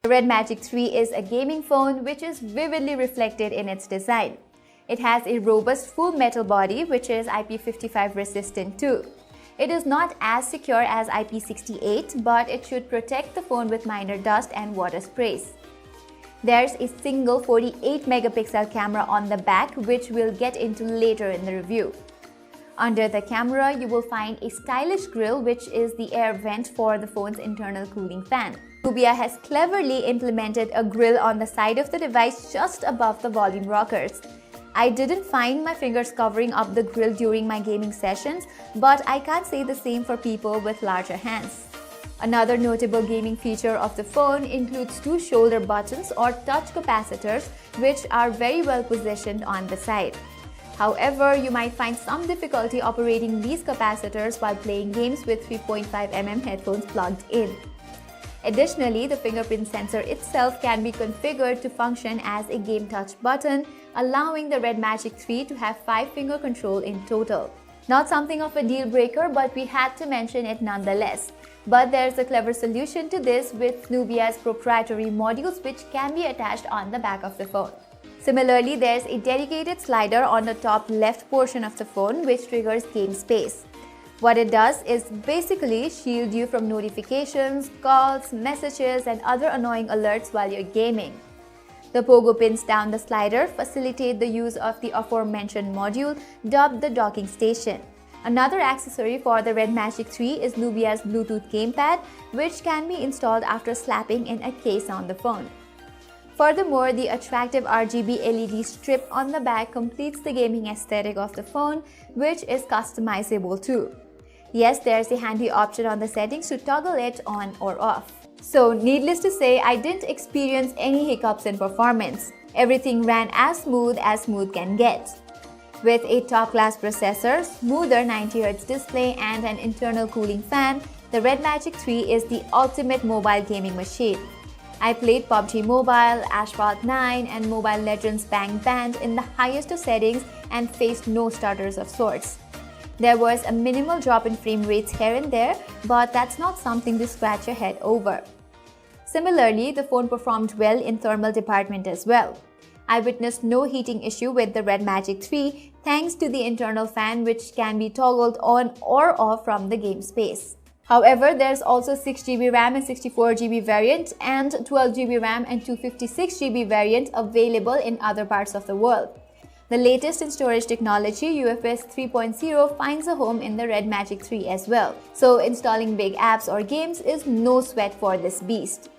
The Red Magic 3 is a gaming phone which is vividly reflected in its design. It has a robust full metal body which is IP55 resistant too. It is not as secure as IP68, but it should protect the phone with minor dust and water sprays. There's a single 48 megapixel camera on the back which we'll get into later in the review. Under the camera, you will find a stylish grille which is the air vent for the phone's internal cooling fan. Nubia has cleverly implemented a grille on the side of the device just above the volume rockers. I didn't find my fingers covering up the grille during my gaming sessions, but I can't say the same for people with larger hands. Another notable gaming feature of the phone includes two shoulder buttons or touch capacitors which are very well positioned on the side. However, you might find some difficulty operating these capacitors while playing games with 3.5mm headphones plugged in. Additionally, the fingerprint sensor itself can be configured to function as a game touch button, allowing the Red Magic 3 to have 5-finger control in total. Not something of a deal breaker, but we had to mention it nonetheless. But there's a clever solution to this with Nubia's proprietary modules which can be attached on the back of the phone. Similarly, there's a dedicated slider on the top left portion of the phone which triggers game space. What it does is basically shield you from notifications, calls, messages, and other annoying alerts while you're gaming. The pogo pins down the slider facilitate the use of the aforementioned module, dubbed the docking station. Another accessory for the Red Magic 3 is Nubia's Bluetooth gamepad, which can be installed after slapping in a case on the phone. Furthermore, the attractive RGB LED strip on the back completes the gaming aesthetic of the phone, which is customizable too. Yes, there's a handy option on the settings to toggle it on or off. So, needless to say, I didn't experience any hiccups in performance. Everything ran as smooth can get. With a top-class processor, smoother 90Hz display, and an internal cooling fan, the Red Magic 3 is the ultimate mobile gaming machine. I played PUBG Mobile, Asphalt 9, and Mobile Legends Bang Band in the highest of settings and faced no stutters of sorts. There was a minimal drop in frame rates here and there, but that's not something to scratch your head over. Similarly, the phone performed well in thermal department as well. I witnessed no heating issue with the Red Magic 3 thanks to the internal fan which can be toggled on or off from the game space. However, there's also 6GB RAM and 64GB variant and 12GB RAM and 256GB variant available in other parts of the world. The latest in storage technology, UFS 3.0, finds a home in the Red Magic 3 as well. So installing big apps or games is no sweat for this beast.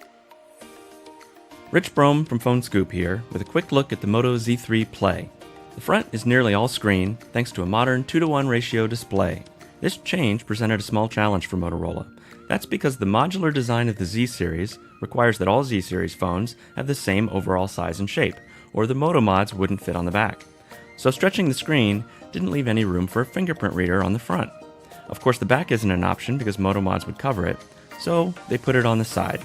Rich Brome from Phone Scoop here with a quick look at the Moto Z3 Play. The front is nearly all screen thanks to a modern 2:1 ratio display. This change presented a small challenge for Motorola. That's because the modular design of the Z series requires that all Z series phones have the same overall size and shape, or the Moto mods wouldn't fit on the back. So stretching the screen didn't leave any room for a fingerprint reader on the front. Of course, the back isn't an option because Moto mods would cover it, so they put it on the side.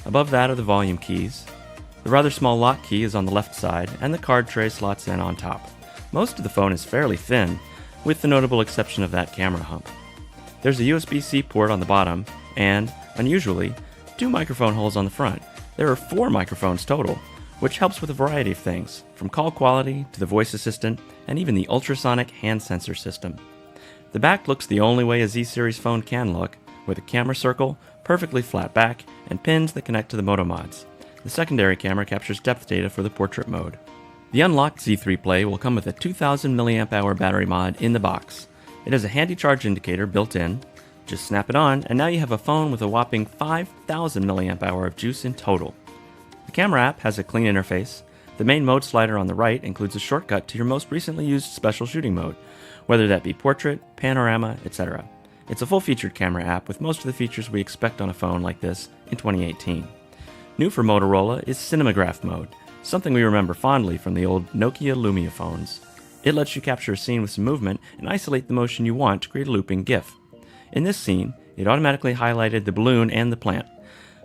Above that are the volume keys. The rather small lock key is on the left side, and the card tray slots in on top. Most of the phone is fairly thin, with the notable exception of that camera hump. There's a USB-C port on the bottom, and, unusually, 2 microphone holes on the front. There are 4 microphones total, which helps with a variety of things, from call quality to the voice assistant, and even the ultrasonic hand sensor system. The back looks the only way a Z-series phone can look, with a camera circle, perfectly flat back, and pins that connect to the Moto mods. The secondary camera captures depth data for the portrait mode. The unlocked Z3 Play will come with a 2000 mAh battery mod in the box. It has a handy charge indicator built in. Just snap it on, and now you have a phone with a whopping 5000 mAh of juice in total. The camera app has a clean interface. The main mode slider on the right includes a shortcut to your most recently used special shooting mode, whether that be portrait, panorama, etc. It's a full-featured camera app with most of the features we expect on a phone like this in 2018. New for Motorola is Cinemagraph mode, something we remember fondly from the old Nokia Lumia phones. It lets you capture a scene with some movement and isolate the motion you want to create a looping GIF. In this scene, it automatically highlighted the balloon and the plant.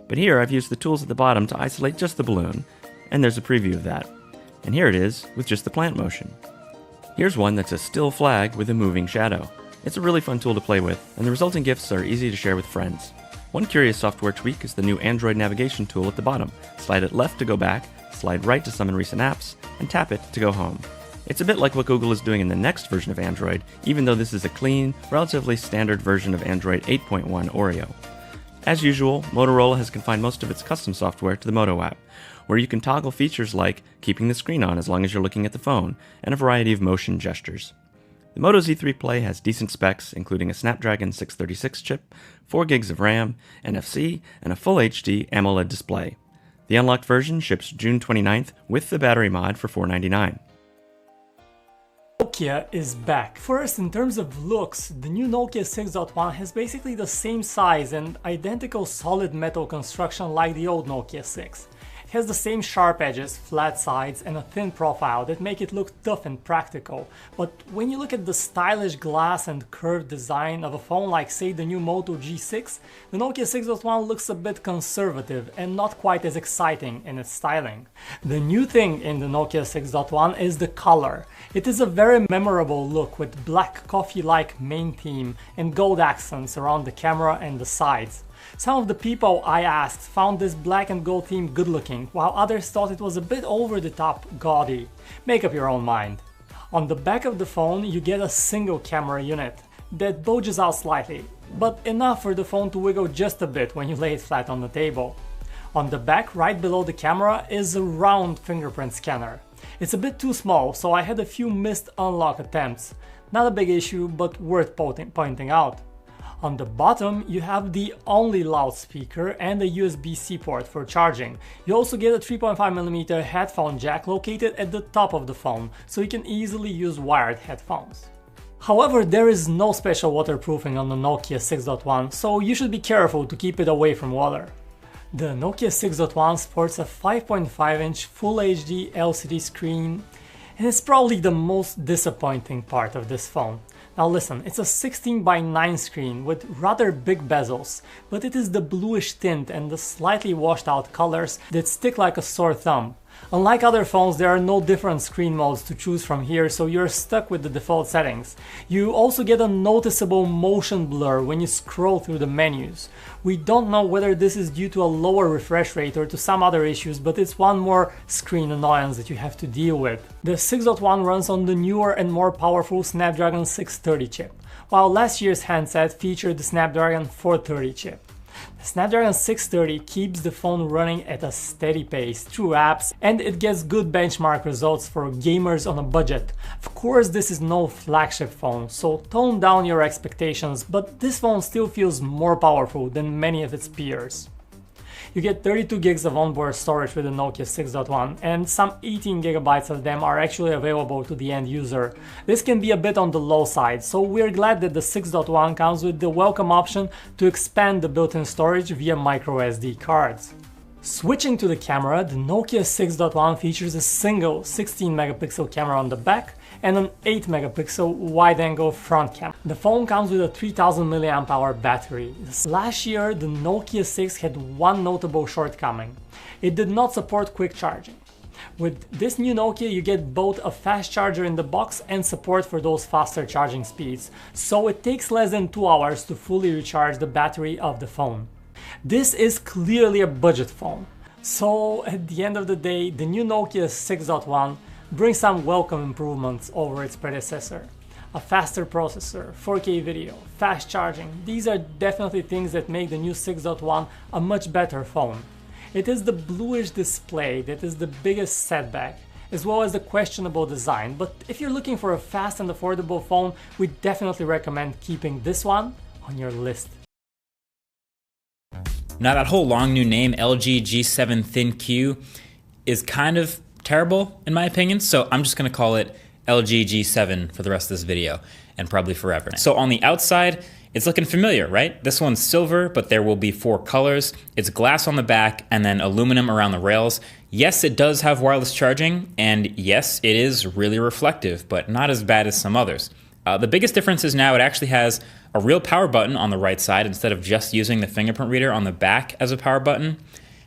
But here I've used the tools at the bottom to isolate just the balloon, and there's a preview of that. And here it is with just the plant motion. Here's one that's a still flag with a moving shadow. It's a really fun tool to play with, and the resulting GIFs are easy to share with friends. One curious software tweak is the new Android navigation tool at the bottom. Slide it left to go back, slide right to summon recent apps, and tap it to go home. It's a bit like what Google is doing in the next version of Android, even though this is a clean, relatively standard version of Android 8.1 Oreo. As usual, Motorola has confined most of its custom software to the Moto app, where you can toggle features like keeping the screen on as long as you're looking at the phone, and a variety of motion gestures. The Moto Z3 Play has decent specs, including a Snapdragon 636 chip, 4 gigs of RAM, NFC, and a Full HD AMOLED display. The unlocked version ships June 29th with the battery mod for $499. Nokia is back. First, in terms of looks, the new Nokia 6.1 has basically the same size and identical solid metal construction like the old Nokia 6. It has the same sharp edges, flat sides, and a thin profile that make it look tough and practical. But when you look at the stylish glass and curved design of a phone like, say, the new Moto G6, the Nokia 6.1 looks a bit conservative and not quite as exciting in its styling. The new thing in the Nokia 6.1 is the color. It is a very memorable look with black coffee-like main theme and gold accents around the camera and the sides. Some of the people I asked found this black and gold theme good looking, while others thought it was a bit over the top gaudy. Make up your own mind. On the back of the phone you get a single camera unit that bulges out slightly, but enough for the phone to wiggle just a bit when you lay it flat on the table. On the back, right below the camera, is a round fingerprint scanner. It's a bit too small, so I had a few missed unlock attempts. Not a big issue, but worth pointing out. On the bottom, you have the only loudspeaker and a USB-C port for charging. You also get a 3.5mm headphone jack located at the top of the phone, so you can easily use wired headphones. However, there is no special waterproofing on the Nokia 6.1, so you should be careful to keep it away from water. The Nokia 6.1 sports a 5.5-inch Full HD LCD screen, and it's probably the most disappointing part of this phone. Now listen, it's a 16:9 screen with rather big bezels, but it is the bluish tint and the slightly washed out colors that stick like a sore thumb. Unlike other phones, there are no different screen modes to choose from here, so you're stuck with the default settings. You also get a noticeable motion blur when you scroll through the menus. We don't know whether this is due to a lower refresh rate or to some other issues, but it's one more screen annoyance that you have to deal with. The 6.1 runs on the newer and more powerful Snapdragon 630 chip, while last year's handset featured the Snapdragon 430 chip. The Snapdragon 630 keeps the phone running at a steady pace through apps, and it gets good benchmark results for gamers on a budget. Of course, this is no flagship phone, so tone down your expectations, but this phone still feels more powerful than many of its peers. You get 32 gigs of onboard storage with the Nokia 6.1, and some 18 gigabytes of them are actually available to the end user. This can be a bit on the low side, so we're glad that the 6.1 comes with the welcome option to expand the built-in storage via microSD cards. Switching to the camera, the Nokia 6.1 features a single 16 megapixel camera on the back and an 8 megapixel wide-angle front camera. The phone comes with a 3000 mAh battery. Last year, the Nokia 6 had one notable shortcoming. It did not support quick charging. With this new Nokia, you get both a fast charger in the box and support for those faster charging speeds, so it takes less than 2 hours to fully recharge the battery of the phone. This is clearly a budget phone, so at the end of the day, the new Nokia 6.1 brings some welcome improvements over its predecessor. A faster processor, 4K video, fast charging, these are definitely things that make the new 6.1 a much better phone. It is the bluish display that is the biggest setback, as well as the questionable design, but if you're looking for a fast and affordable phone, we definitely recommend keeping this one on your list. Now that whole long new name, LG G7 Thin Q, is kind of terrible in my opinion, so I'm just going to call it LG G7 for the rest of this video, and probably forever. So on the outside, it's looking familiar, right? This one's silver, but there will be 4 colors. It's glass on the back and then aluminum around the rails. Yes, it does have wireless charging, and yes, it is really reflective, but not as bad as some others. The biggest difference is now it actually has a real power button on the right side instead of just using the fingerprint reader on the back as a power button.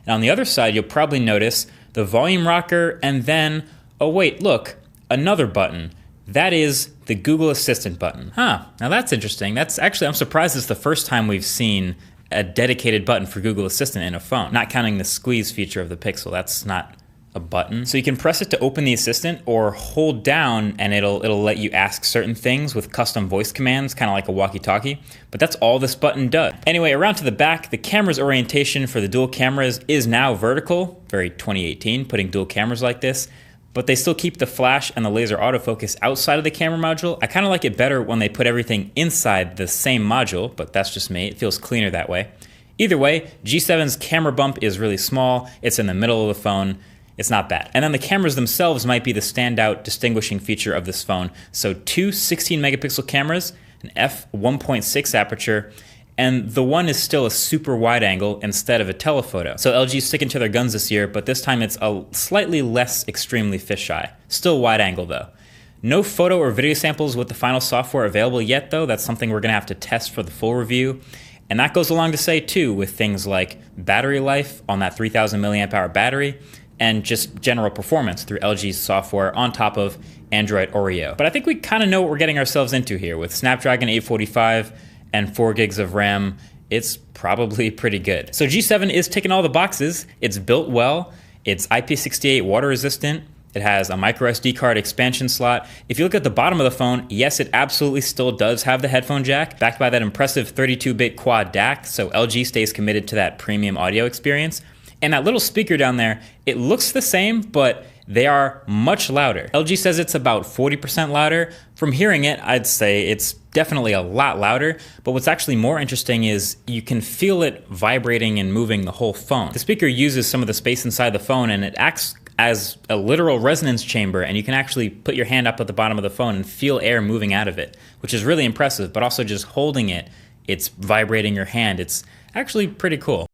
And on the other side, you'll probably notice the volume rocker and then, oh wait, look, another button. That is the Google Assistant button. Now that's interesting. That's actually, I'm surprised it's the first time we've seen a dedicated button for Google Assistant in a phone, not counting the squeeze feature of the Pixel. That's not a button. So you can press it to open the assistant or hold down and it'll let you ask certain things with custom voice commands, kind of like a walkie-talkie, but that's all this button does. Anyway, around to the back, the camera's orientation for the dual cameras is now vertical, very 2018, putting dual cameras like this, but they still keep the flash and the laser autofocus outside of the camera module. I kind of like it better when they put everything inside the same module, but that's just me. It feels cleaner that way. Either way, G7's camera bump is really small. It's in the middle of the phone. It's not bad. And then the cameras themselves might be the standout distinguishing feature of this phone. So two 16 megapixel cameras, an f1.6 aperture, and the one is still a super wide angle instead of a telephoto. So LG's sticking to their guns this year, but this time it's a slightly less extremely fisheye. Still wide angle though. No photo or video samples with the final software available yet though. That's something we're gonna have to test for the full review. And that goes along to say too with things like battery life on that 3000 milliamp hour battery, and just general performance through LG's software on top of Android Oreo. But I think we kind of know what we're getting ourselves into here. With Snapdragon 845 and 4 gigs of RAM, it's probably pretty good. So G7 is ticking all the boxes. It's built well, it's IP68 water resistant, it has a micro SD card expansion slot. If you look at the bottom of the phone, yes, it absolutely still does have the headphone jack, backed by that impressive 32-bit quad DAC, so LG stays committed to that premium audio experience. And that little speaker down there, it looks the same, but they are much louder. LG says it's about 40% louder. From hearing it, I'd say it's definitely a lot louder, but what's actually more interesting is you can feel it vibrating and moving the whole phone. The speaker uses some of the space inside the phone and it acts as a literal resonance chamber, and you can actually put your hand up at the bottom of the phone and feel air moving out of it, which is really impressive, but also just holding it, it's vibrating your hand. It's actually pretty cool.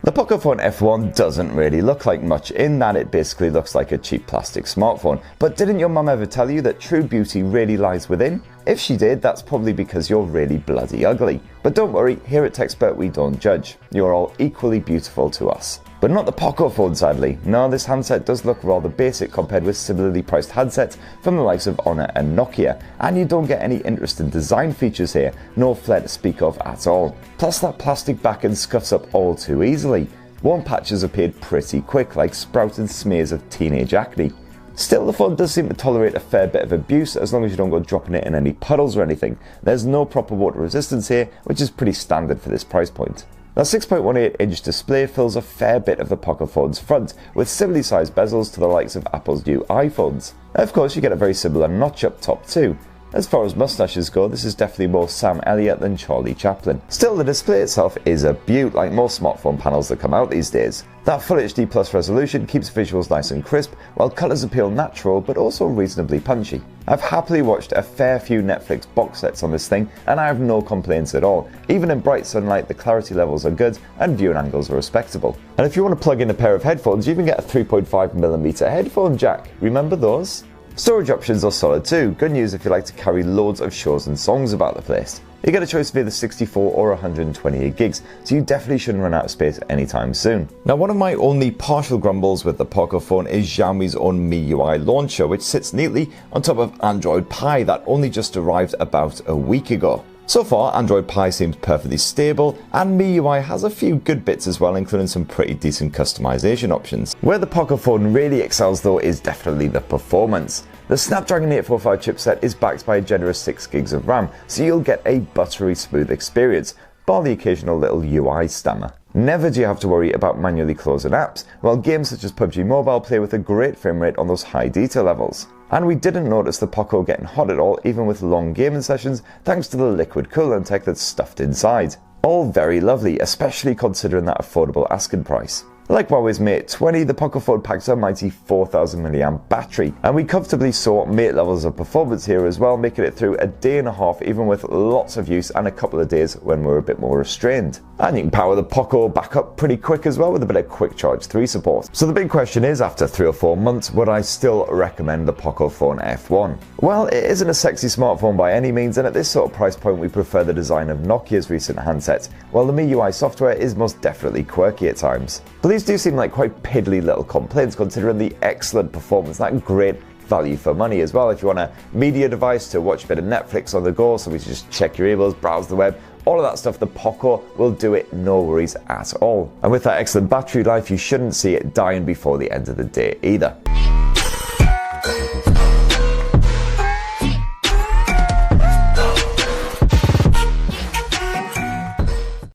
The Pocophone F1 doesn't really look like much in that it basically looks like a cheap plastic smartphone. But didn't your mum ever tell you that true beauty really lies within? If she did, that's probably because you're really bloody ugly. But don't worry, here at TechSpert we don't judge. You're all equally beautiful to us. But not the Pocophone, sadly. No, this handset does look rather basic compared with similarly priced handsets from the likes of Honor and Nokia, and you don't get any interesting design features here, no flair to speak of at all. Plus that plastic back end scuffs up all too easily. Worn patches appeared pretty quick, like sprouting smears of teenage acne. Still, the phone does seem to tolerate a fair bit of abuse as long as you don't go dropping it in any puddles or anything. There's no proper water resistance here, which is pretty standard for this price point. The 6.18-inch display fills a fair bit of the Pocophone's front, with similarly sized bezels to the likes of Apple's new iPhones. Of course, you get a very similar notch up top too. As far as mustaches go, this is definitely more Sam Elliott than Charlie Chaplin. Still, the display itself is a beaut, like most smartphone panels that come out these days. That Full HD Plus resolution keeps visuals nice and crisp, while colours appeal natural but also reasonably punchy. I've happily watched a fair few Netflix box sets on this thing, and I have no complaints at all. Even in bright sunlight, the clarity levels are good and viewing angles are respectable. And if you want to plug in a pair of headphones, you even get a 3.5mm headphone jack. Remember those? Storage options are solid too. Good news if you like to carry loads of shows and songs about the place. You get a choice of either 64 or 128 gigs, so you definitely shouldn't run out of space anytime soon. Now, one of my only partial grumbles with the Pocophone is Xiaomi's own MIUI launcher, which sits neatly on top of Android Pie that only just arrived about a week ago. So far, Android Pie seems perfectly stable, and MIUI has a few good bits as well, including some pretty decent customization options. Where the Pocophone really excels though is definitely the performance. The Snapdragon 845 chipset is backed by a generous 6 gigs of RAM, so you'll get a buttery smooth experience, bar the occasional little UI stammer. Never do you have to worry about manually closing apps, while games such as PUBG Mobile play with a great frame rate on those high detail levels. And we didn't notice the Poco getting hot at all, even with long gaming sessions, thanks to the liquid coolant tech that's stuffed inside. All very lovely, especially considering that affordable asking price. Like Huawei's Mate 20, the Pocophone packs a mighty 4000 mAh battery, and we comfortably saw Mate levels of performance here as well, making it through a day and a half even with lots of use and a couple of days when we're a bit more restrained. And you can power the Poco back up pretty quick as well with a bit of Quick Charge 3 support. So the big question is, after 3 or 4 months, would I still recommend the Pocophone F1? Well, it isn't a sexy smartphone by any means, and at this sort of price point we prefer the design of Nokia's recent handsets, while the MIUI software is most definitely quirky at times. But these do seem like quite piddly little complaints considering the excellent performance, that great value for money as well. If you want a media device to watch a bit of Netflix on the go, so we just check your emails, browse the web, all of that stuff, the Poco will do it, no worries at all. And with that excellent battery life, you shouldn't see it dying before the end of the day either.